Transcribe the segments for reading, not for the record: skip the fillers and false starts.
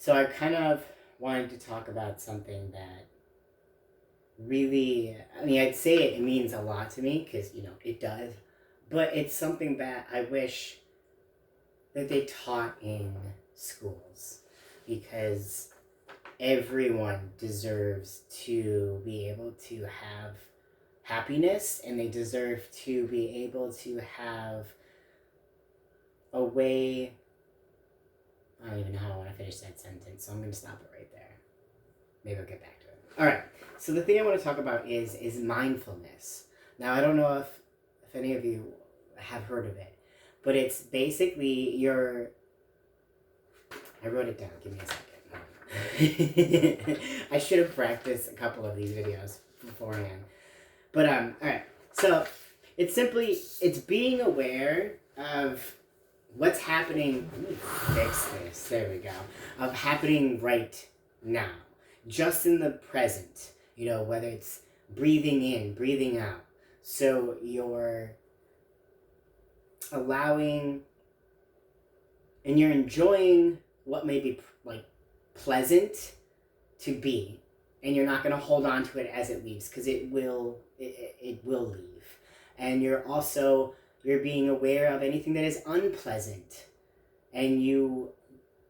So I kind of wanted to talk about something that really, I'd say it means a lot to me because, it does. But it's something that I wish that they taught in schools because everyone deserves to be able to have happiness and they deserve to be able to have a way. I don't even know how I want to finish that sentence, so I'm going to stop it right there. Maybe I'll get back to it. All right. So the thing I want to talk about is mindfulness. Now I don't know if any of you have heard of it, but it's basically your. I wrote it down. Give me a second. I should have practiced a couple of these videos beforehand. But all right. So it's being aware of what's happening. Let me fix this. There we go. Of happening right now, just in the present. Whether it's breathing in, breathing out. So you're allowing and you're enjoying what may be like pleasant to be, and you're not going to hold on to it as it leaves because it will leave. And you're being aware of anything that is unpleasant, and you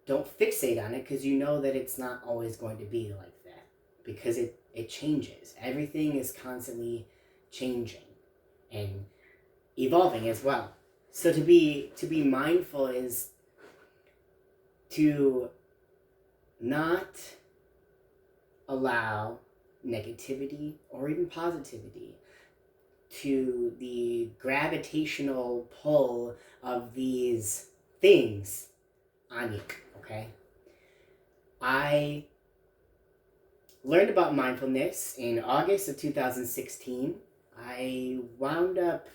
don't fixate on it because you know that it's not always going to be like that because it changes. Everything is constantly changing and evolving as well. So to be mindful is to not allow negativity or even positivity to the gravitational pull of these things on you, okay? I learned about mindfulness in August of 2016. I wound up,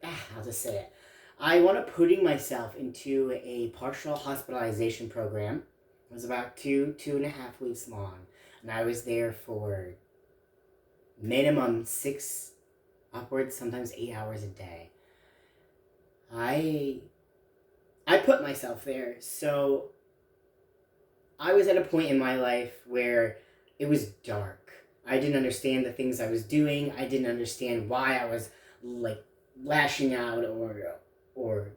I'll just say it. I wound up putting myself into a partial hospitalization program. It was about 2.5 weeks long. And I was there for minimum 6, upwards, sometimes 8 hours a day. I put myself there. So I was at a point in my life where it was dark. I didn't understand the things I was doing. I didn't understand why I was like lashing out or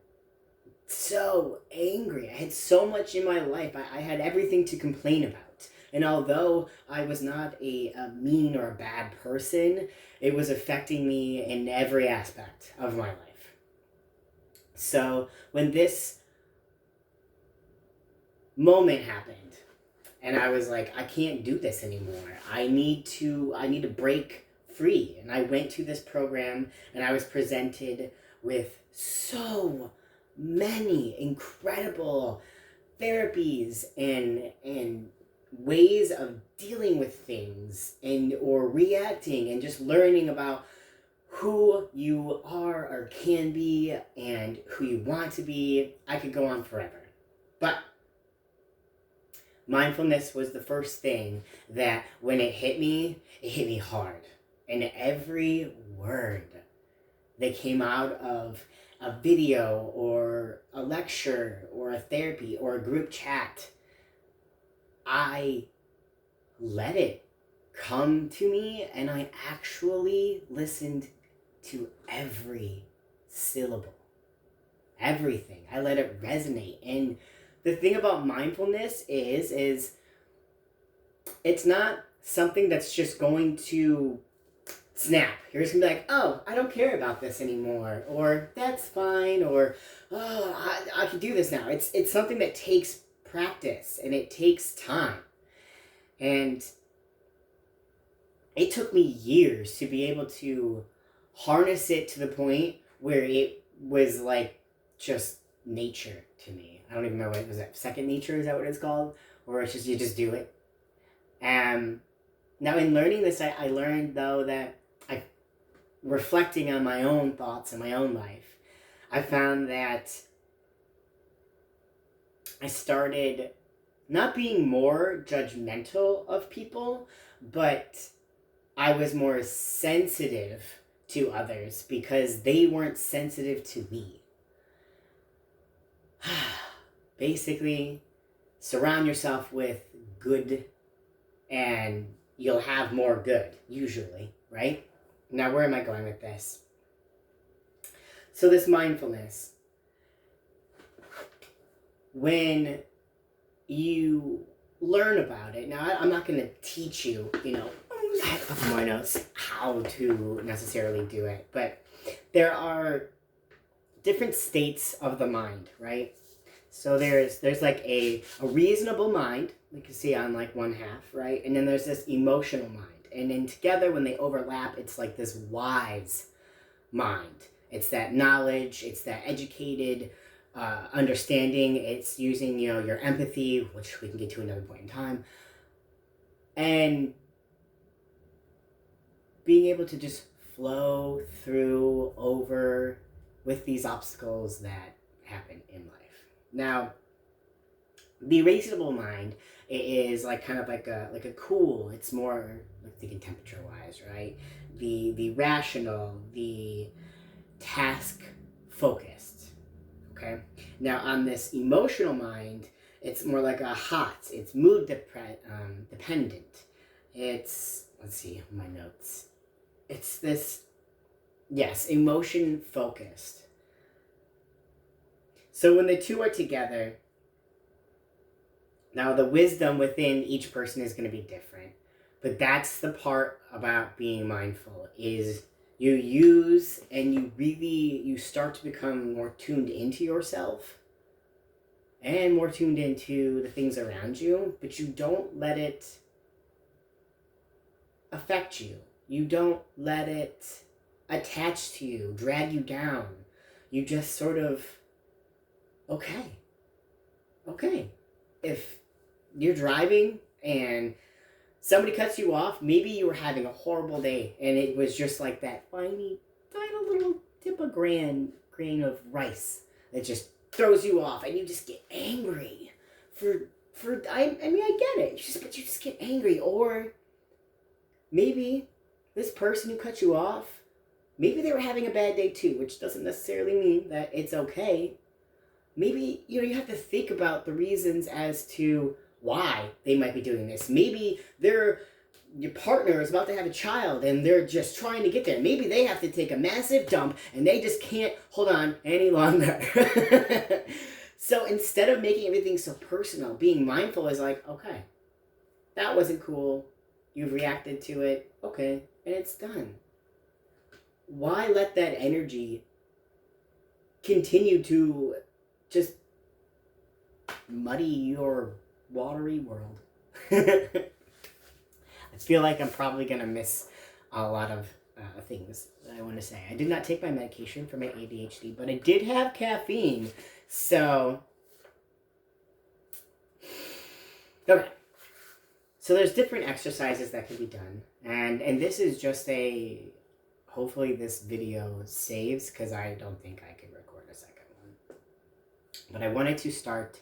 so angry. I had so much in my life. I had everything to complain about. And although I was not a mean or a bad person, it was affecting me in every aspect of my life. So when this moment happened, and I was like, I can't do this anymore. I need to break free. And I went to this program and I was presented with so many incredible therapies and ways of dealing with things or reacting and just learning about who you are or can be and who you want to be. I could go on forever. But mindfulness was the first thing that when it hit me hard. And every word that came out of a video or a lecture or a therapy or a group chat, I let it come to me and I actually listened to every syllable, everything. I let it resonate. And the thing about mindfulness is it's not something that's just going to snap. You're just gonna be like, oh, I don't care about this anymore, or that's fine, or oh, I can do this now. It's something that takes practice and it takes time. And it took me years to be able to harness it to the point where it was like just nature to me. I don't even know what was that. Second nature, is that what it's called? Or it's just you just do it. Now in learning this, I learned though that reflecting on my own thoughts and my own life, I found that I started not being more judgmental of people, but I was more sensitive to others because they weren't sensitive to me. Basically, surround yourself with good and you'll have more good, usually, right? Now, where am I going with this? So this mindfulness, when you learn about it, now I'm not going to teach you, I have more notes, how to necessarily do it, but there are different states of the mind, right? So there's like a reasonable mind, like you see on like one half, right? And then there's this emotional mind. And then together when they overlap, it's like this wise mind. It's that knowledge, it's that educated understanding, it's using, your empathy, which we can get to another point in time. And being able to just flow through over with these obstacles that happen in life. Now, the reasonable mind is like kind of like a cool. It's more like thinking temperature wise, right? The rational, the task focused. Okay. Now on this emotional mind, it's more like a hot. It's mood dependent. It's, let's see my notes. It's this, yes, emotion focused. So when the two are together, now the wisdom within each person is going to be different. But that's the part about being mindful, is you use and you start to become more tuned into yourself and more tuned into the things around you, but you don't let it affect you. You don't let it attach to you, drag you down. You just sort of, okay. If you're driving and somebody cuts you off, maybe you were having a horrible day and it was just like that tiny little tip of grain of rice that just throws you off and you just get angry I get it, but you just get angry. Or maybe this person who cut you off, maybe they were having a bad day too, which doesn't necessarily mean that it's okay. Maybe, you have to think about the reasons as to why they might be doing this. Maybe your partner is about to have a child and they're just trying to get there. Maybe they have to take a massive dump and they just can't hold on any longer. So instead of making everything so personal, being mindful is like, okay, that wasn't cool. You've reacted to it. Okay, and it's done. Why let that energy continue to just muddy your watery world? I feel like I'm probably going to miss a lot of things that I want to say. I did not take my medication for my ADHD, but I did have caffeine. So, okay. So there's different exercises that can be done. And this is just hopefully this video saves, because I don't think I could record a second one. But I wanted to start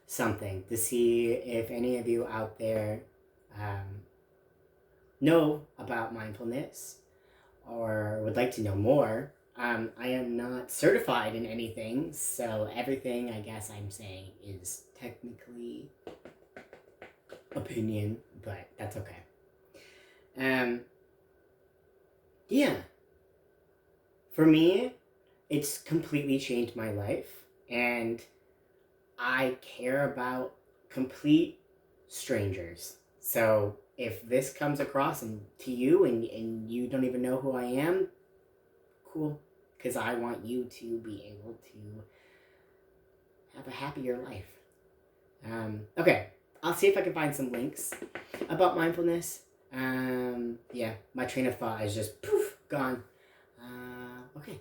something to see if any of you out there know about mindfulness or would like to know more. I am not certified in anything, so everything I guess I'm saying is technically opinion, but that's okay. Yeah. For me, it's completely changed my life, and I care about complete strangers. So if this comes across to you and you don't even know who I am, cool, because I want you to be able to have a happier life. Okay, I'll see if I can find some links about mindfulness. Yeah, my train of thought is just poof, gone. Okay.